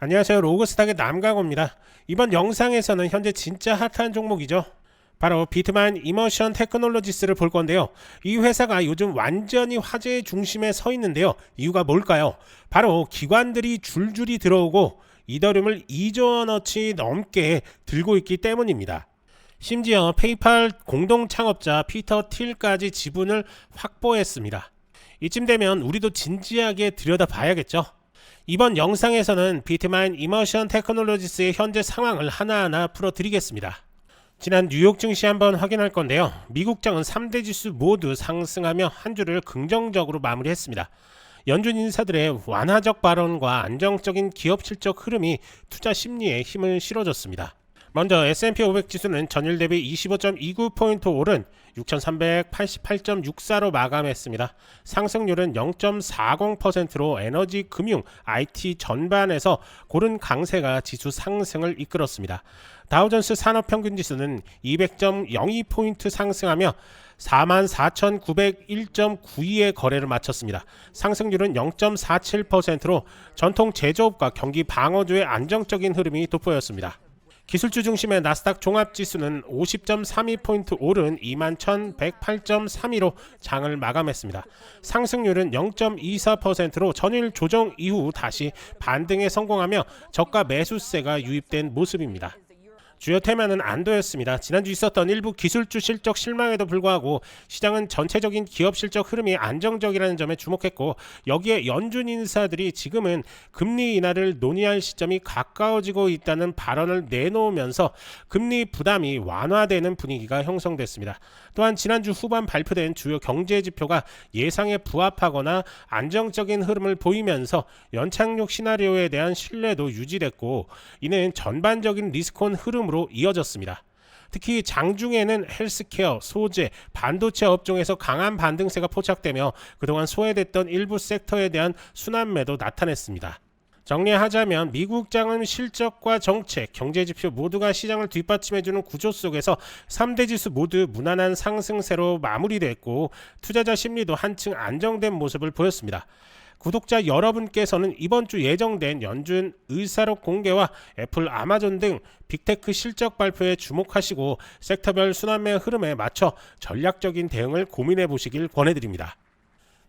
안녕하세요. 로그스탁의 남강호입니다. 이번 영상에서는 현재 진짜 핫한 종목이죠. 바로 비트마인 이머션 테크놀로지스를 볼 건데요. 이 회사가 요즘 완전히 화제의 중심에 서 있는데요. 이유가 뭘까요? 바로 기관들이 줄줄이 들어오고 이더리움을 2조 원어치 넘게 들고 있기 때문입니다. 심지어 페이팔 공동 창업자 피터 틸까지 지분을 확보했습니다. 이쯤 되면 우리도 진지하게 들여다봐야겠죠. 이번 영상에서는 비트마인 이머션 테크놀로지스의 현재 상황을 하나하나 풀어드리겠습니다. 지난 뉴욕 증시 한번 확인할 건데요. 미국장은 3대 지수 모두 상승하며 한 주를 긍정적으로 마무리했습니다. 연준 인사들의 완화적 발언과 안정적인 기업 실적 흐름이 투자 심리에 힘을 실어줬습니다. 먼저 S&P 500 지수는 전일 대비 25.29포인트 오른 6388.64로 마감했습니다. 상승률은 0.40%로 에너지, 금융, IT 전반에서 고른 강세가 지수 상승을 이끌었습니다. 다우존스 산업평균지수는 200.02포인트 상승하며 44,901.92의 거래를 마쳤습니다. 상승률은 0.47%로 전통 제조업과 경기 방어주의 안정적인 흐름이 돋보였습니다. 기술주 중심의 나스닥 종합지수는 50.32포인트 오른 21,108.32로 장을 마감했습니다. 상승률은 0.24%로 전일 조정 이후 다시 반등에 성공하며 저가 매수세가 유입된 모습입니다. 주요 테마는 안도였습니다. 지난주 있었던 일부 기술주 실적 실망에도 불구하고 시장은 전체적인 기업 실적 흐름이 안정적이라는 점에 주목했고, 여기에 연준 인사들이 지금은 금리 인하를 논의할 시점이 가까워지고 있다는 발언을 내놓으면서 금리 부담이 완화되는 분위기가 형성됐습니다. 또한 지난주 후반 발표된 주요 경제 지표가 예상에 부합하거나 안정적인 흐름을 보이면서 연착륙 시나리오에 대한 신뢰도 유지됐고, 이는 전반적인 리스크온 흐름으로 이어졌습니다. 특히 장중에는 헬스케어, 소재, 반도체 업종에서 강한 반등세가 포착되며 그동안 소외됐던 일부 섹터에 대한 순환매도 나타냈습니다. 정리하자면 미국장은 실적과 정책, 경제지표 모두가 시장을 뒷받침해주는 구조 속에서 3대 지수 모두 무난한 상승세로 마무리됐고, 투자자 심리도 한층 안정된 모습을 보였습니다. 구독자 여러분께서는 이번 주 예정된 연준 의사록 공개와 애플, 아마존 등 빅테크 실적 발표에 주목하시고 섹터별 순환매 흐름에 맞춰 전략적인 대응을 고민해 보시길 권해드립니다.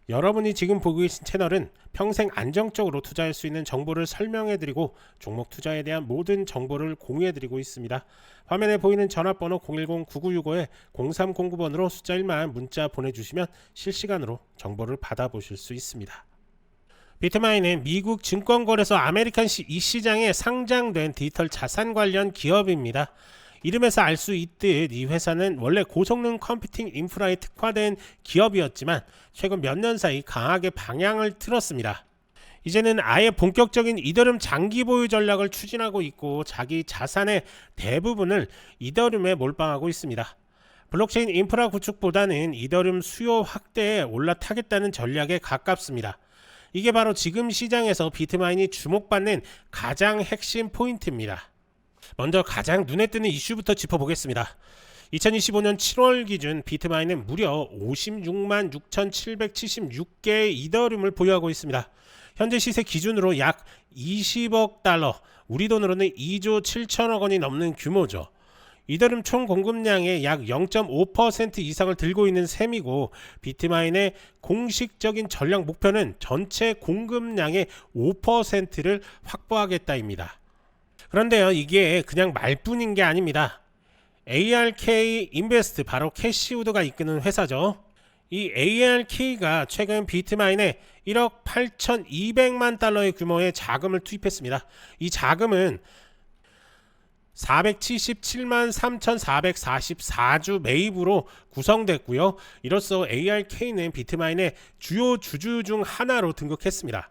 여러분이 지금 보고 계신 채널은 평생 안정적으로 투자할 수 있는 정보를 설명해드리고 종목 투자에 대한 모든 정보를 공유해드리고 있습니다. 화면에 보이는 전화번호 010-9965-0309번으로 숫자 1만 문자 보내주시면 실시간으로 정보를 받아보실 수 있습니다. 비트마인은 미국 증권거래소 아메리칸 이 시장에 상장된 디지털 자산 관련 기업입니다. 이름에서 알 수 있듯 이 회사는 원래 고성능 컴퓨팅 인프라에 특화된 기업이었지만 최근 몇 년 사이 강하게 방향을 틀었습니다. 이제는 아예 본격적인 이더리움 장기 보유 전략을 추진하고 있고 자기 자산의 대부분을 이더리움에 몰빵하고 있습니다. 블록체인 인프라 구축보다는 이더리움 수요 확대에 올라타겠다는 전략에 가깝습니다. 이게 바로 지금 시장에서 비트마인이 주목받는 가장 핵심 포인트입니다. 먼저 가장 눈에 띄는 이슈부터 짚어보겠습니다. 2025년 7월 기준 비트마인은 무려 56만 6,776개의 이더리움을 보유하고 있습니다. 현재 시세 기준으로 약 20억 달러, 우리 돈으로는 2조 7천억 원이 넘는 규모죠. 이더리움 총 공급량의 약 0.5% 이상을 들고 있는 셈이고, 비트마인의 공식적인 전략 목표는 전체 공급량의 5%를 확보하겠다입니다. 그런데요, 이게 그냥 말뿐인 게 아닙니다. ARK 인베스트, 바로 캐시우드가 이끄는 회사죠. 이 ARK가 최근 비트마인에 1억 8,200만 달러의 규모의 자금을 투입했습니다. 이 자금은 477만 3,444주 매입으로 구성됐고요. 이로써 ARK는 비트마인의 주요 주주 중 하나로 등극했습니다.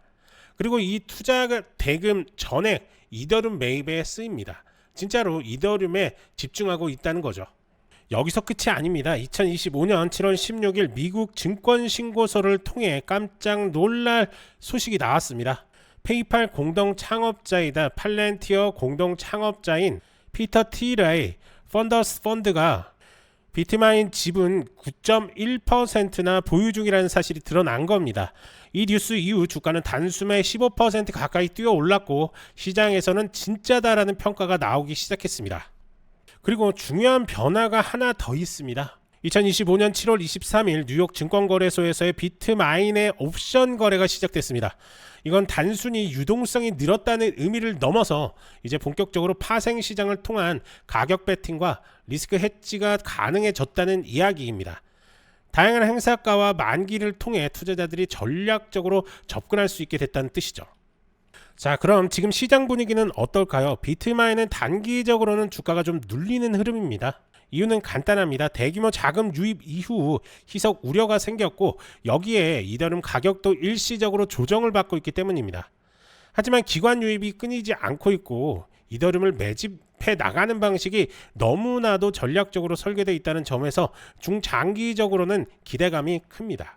그리고 이 투자 대금 전액 이더리움 매입에 쓰입니다. 진짜로 이더리움에 집중하고 있다는 거죠. 여기서 끝이 아닙니다. 2025년 7월 16일 미국 증권신고서를 통해 깜짝 놀랄 소식이 나왔습니다. 페이팔 공동 창업자이다 팔렌티어 공동 창업자인 피터 틸의 펀더스 펀드가 비트마인 지분 9.1%나 보유 중이라는 사실이 드러난 겁니다. 이 뉴스 이후 주가는 단숨에 15% 가까이 뛰어 올랐고 시장에서는 진짜다라는 평가가 나오기 시작했습니다. 그리고 중요한 변화가 하나 더 있습니다. 2025년 7월 23일 뉴욕 증권거래소에서의 비트마인의 옵션 거래가 시작됐습니다. 이건 단순히 유동성이 늘었다는 의미를 넘어서 이제 본격적으로 파생 시장을 통한 가격 배팅과 리스크 헤지가 가능해졌다는 이야기입니다. 다양한 행사가와 만기를 통해 투자자들이 전략적으로 접근할 수 있게 됐다는 뜻이죠. 자, 그럼 지금 시장 분위기는 어떨까요? 비트마인은 단기적으로는 주가가 좀 눌리는 흐름입니다. 이유는 간단합니다. 대규모 자금 유입 이후 희석 우려가 생겼고 여기에 이더리움 가격도 일시적으로 조정을 받고 있기 때문입니다. 하지만 기관 유입이 끊이지 않고 있고 이더리움을 매집해 나가는 방식이 너무나도 전략적으로 설계되어 있다는 점에서 중장기적으로는 기대감이 큽니다.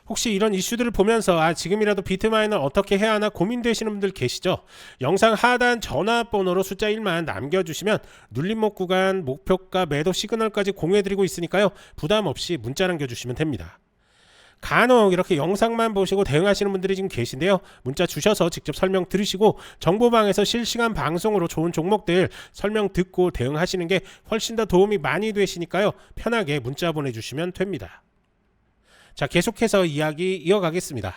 혹시 이런 이슈들을 보면서 지금이라도 비트마인을 어떻게 해야 하나 고민되시는 분들 계시죠? 영상 하단 전화번호로 숫자 1만 남겨주시면 눌림목 구간, 목표가, 매도 시그널까지 공유해드리고 있으니까요. 부담 없이 문자 남겨주시면 됩니다. 간혹 이렇게 영상만 보시고 대응하시는 분들이 지금 계신데요. 문자 주셔서 직접 설명 들으시고 정보방에서 실시간 방송으로 좋은 종목들 설명 듣고 대응하시는 게 훨씬 더 도움이 많이 되시니까요. 편하게 문자 보내주시면 됩니다. 자, 계속해서 이야기 이어가겠습니다.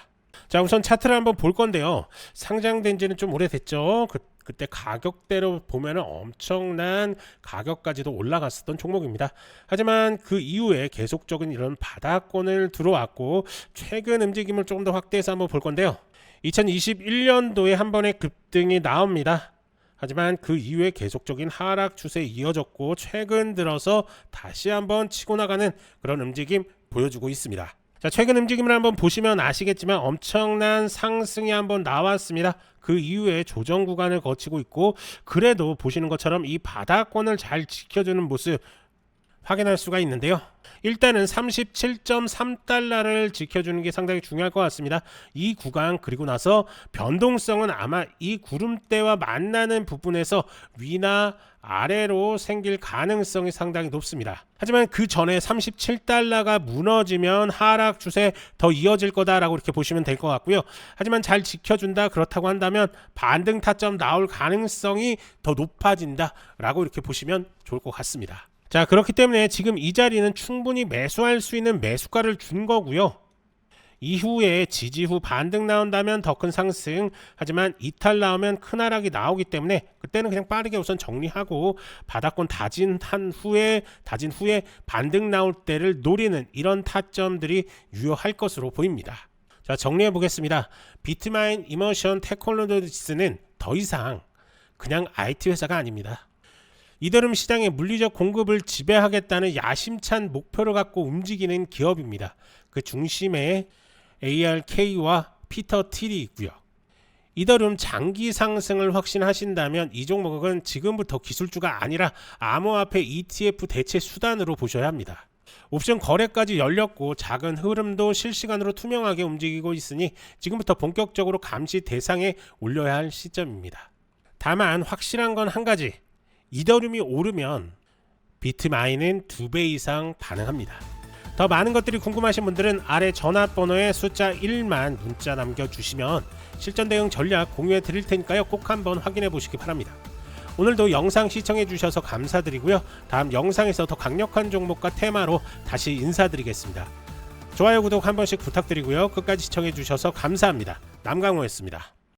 자, 우선 차트를 한번 볼 건데요. 상장된 지는 좀 오래됐죠. 그때 가격대로 보면 엄청난 가격까지도 올라갔었던 종목입니다. 하지만 그 이후에 계속적인 이런 바닥권을 들어왔고 최근 움직임을 조금 더 확대해서 한번 볼 건데요. 2021년도에 한 번의 급등이 나옵니다. 하지만 그 이후에 계속적인 하락 추세에 이어졌고 최근 들어서 다시 한번 치고 나가는 그런 움직임 보여주고 있습니다. 자, 최근 움직임을 한번 보시면 아시겠지만 엄청난 상승이 한번 나왔습니다. 그 이후에 조정 구간을 거치고 있고 그래도 보시는 것처럼 이 바닥권을 잘 지켜주는 모습 확인할 수가 있는데요. 일단은 37.3달러를 지켜주는 게 상당히 중요할 것 같습니다. 이 구간 그리고 나서 변동성은 아마 이 구름대와 만나는 부분에서 위나 아래로 생길 가능성이 상당히 높습니다. 하지만 그 전에 37달러가 무너지면 하락 추세 더 이어질 거다라고 이렇게 보시면 될 것 같고요. 하지만 잘 지켜준다 그렇다고 한다면 반등 타점 나올 가능성이 더 높아진다라고 이렇게 보시면 좋을 것 같습니다. 자, 그렇기 때문에 지금 이 자리는 충분히 매수할 수 있는 매수가를 준 거고요. 이후에 지지 후 반등 나온다면 더 큰 상승, 하지만 이탈 나오면 큰 하락이 나오기 때문에 그때는 그냥 빠르게 우선 정리하고 바닥권 다진 후에 반등 나올 때를 노리는 이런 타점들이 유효할 것으로 보입니다. 자, 정리해 보겠습니다. 비트마인 이머션 테크놀로지스는 더 이상 그냥 IT 회사가 아닙니다. 이더리움 시장의 물리적 공급을 지배하겠다는 야심찬 목표를 갖고 움직이는 기업입니다. 그 중심에 ARK와 피터 틸이 있고요. 이더리움 장기 상승을 확신하신다면 이 종목은 지금부터 기술주가 아니라 암호화폐 ETF 대체 수단으로 보셔야 합니다. 옵션 거래까지 열렸고 작은 흐름도 실시간으로 투명하게 움직이고 있으니 지금부터 본격적으로 감시 대상에 올려야 할 시점입니다. 다만 확실한 건 한 가지, 이더리움이 오르면 비트마인은 2배 이상 반응합니다. 더 많은 것들이 궁금하신 분들은 아래 전화번호에 숫자 1만 문자 남겨주시면 실전 대응 전략 공유해 드릴 테니까요. 꼭 한번 확인해 보시기 바랍니다. 오늘도 영상 시청해 주셔서 감사드리고요. 다음 영상에서 더 강력한 종목과 테마로 다시 인사드리겠습니다. 좋아요 구독 한 번씩 부탁드리고요. 끝까지 시청해 주셔서 감사합니다. 남강호였습니다.